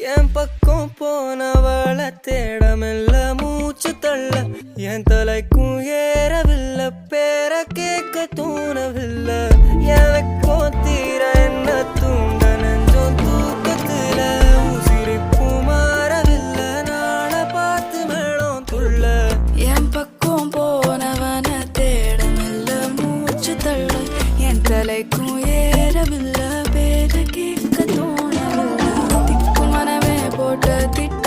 என் பக்கம் போனவள தேடமில்ல மூச்சு தள்ள என் தலைக்கும் ஏறவில்லை பேர கேட்க தோணவில்லை எனக்கும் தீர என்ன தூண்ட நெஞ்சம் தூக்கத்துல உசிரிப்பு மாறவில்லை நாள பார்த்து மேளம் துள்ள என் பக்கம் போனவன தேடமில்ல மூச்சு தள்ள என் தலைக்கும் ஏறவில்லை பேர கேட்க தோணவில்லை திக்கு மனமே போட்ட திட்ட